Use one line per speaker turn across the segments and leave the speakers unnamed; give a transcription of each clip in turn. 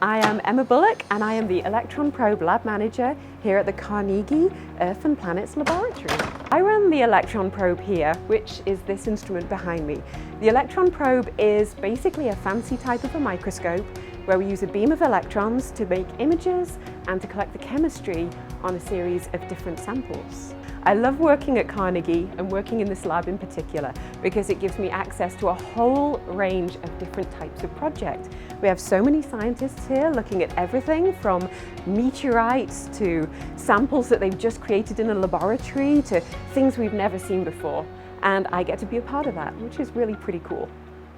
I am Emma Bullock and I am the Electron Probe Lab Manager here at the Carnegie Earth and Planets Laboratory. I run the Electron Probe here, which is this instrument behind me. The Electron Probe is basically a fancy type of a microscope where we use a beam of electrons to make images and to collect the chemistry on a series of different samples. I love working at Carnegie and working in this lab in particular because it gives me access to a whole range of different types of projects. We have so many scientists here looking at everything from meteorites to samples that they've just created in a laboratory to things we've never seen before. And I get to be a part of that, which is really pretty cool.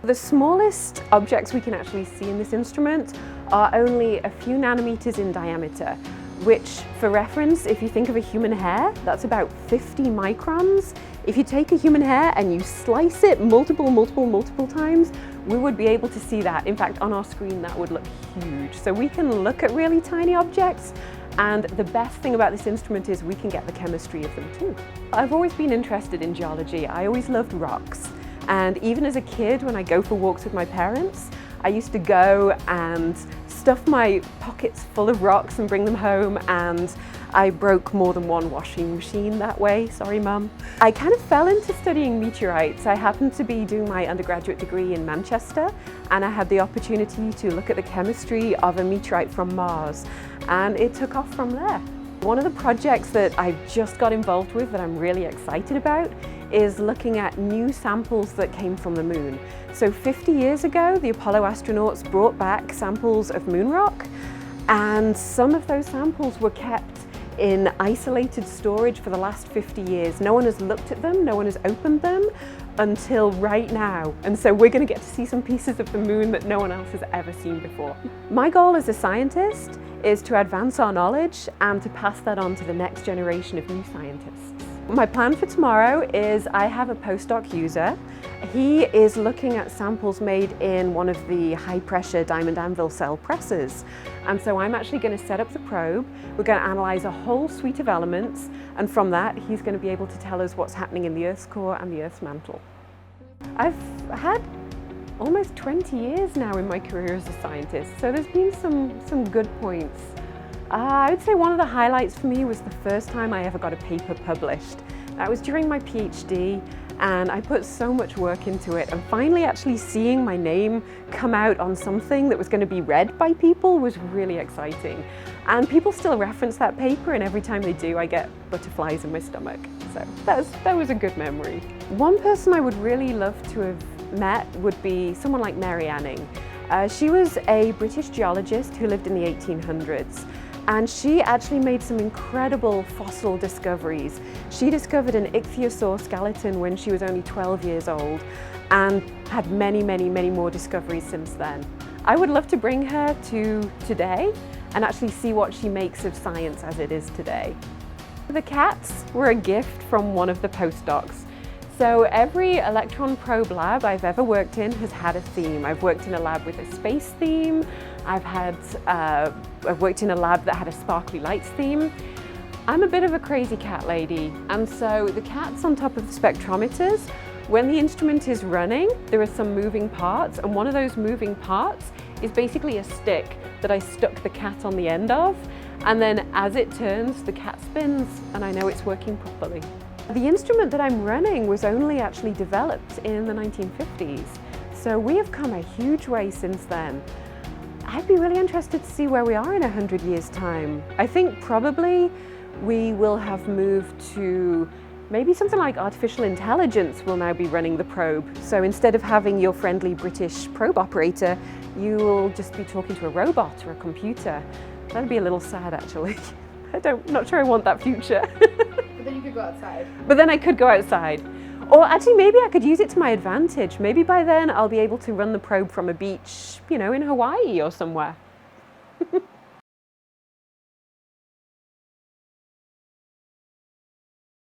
The smallest objects we can actually see in this instrument are only a few nanometers in diameter, which, for reference, if you think of a human hair, that's about 50 microns. If you take a human hair and you slice it multiple times, we would be able to see that. In fact, on our screen, that would look huge. So we can look at really tiny objects, and the best thing about this instrument is we can get the chemistry of them too. I've always been interested in geology. I always loved rocks. And even as a kid, when I go for walks with my parents, I used to go and stuff my pockets full of rocks and bring them home, and I broke more than one washing machine that way. Sorry, Mum. I kind of fell into studying meteorites. I happened to be doing my undergraduate degree in Manchester, and I had the opportunity to look at the chemistry of a meteorite from Mars, and it took off from there. One of the projects that I've just got involved with that I'm really excited about is looking at new samples that came from the moon. So 50 years ago, the Apollo astronauts brought back samples of moon rock, and some of those samples were kept in isolated storage for the last 50 years. No one has looked at them, no one has opened them until right now. And so we're going to get to see some pieces of the moon that no one else has ever seen before. My goal as a scientist is to advance our knowledge and to pass that on to the next generation of new scientists. My plan for tomorrow is I have a postdoc user. He is looking at samples made in one of the high-pressure diamond anvil cell presses. And so I'm actually going to set up the probe. We're going to analyze a whole suite of elements, and from that he's going to be able to tell us what's happening in the Earth's core and the Earth's mantle. I've had almost 20 years now in my career as a scientist, so there's been some good points. I would say one of the highlights for me was the first time I ever got a paper published. That was during my PhD, and I put so much work into it, and finally actually seeing my name come out on something that was going to be read by people was really exciting. And people still reference that paper, and every time they do I get butterflies in my stomach. So that was a good memory. One person I would really love to have met would be someone like Mary Anning. She was a British geologist who lived in the 1800s. And she actually made some incredible fossil discoveries. She discovered an ichthyosaur skeleton when she was only 12 years old and had many more discoveries since then. I would love to bring her to today and actually see what she makes of science as it is today. The cats were a gift from one of the postdocs. So every electron probe lab I've ever worked in has had a theme. I've worked in a lab with a space theme. I've worked in a lab that had a sparkly lights theme. I'm a bit of a crazy cat lady, and so the cats on top of the spectrometers, when the instrument is running, there are some moving parts, and one of those moving parts is basically a stick that I stuck the cat on the end of, and then as it turns, the cat spins, and I know it's working properly. The instrument that I'm running was only actually developed in the 1950s, so we have come a huge way since then. I'd be really interested to see where we are in 100 years' time. I think probably we will have moved to maybe something like artificial intelligence will now be running the probe. So instead of having your friendly British probe operator, you will just be talking to a robot or a computer. That'd be a little sad, actually. Not sure I want that future.
But then you could go outside.
But then I could go outside. Or actually, maybe I could use it to my advantage. Maybe by then I'll be able to run the probe from a beach, you know, in Hawaii or somewhere.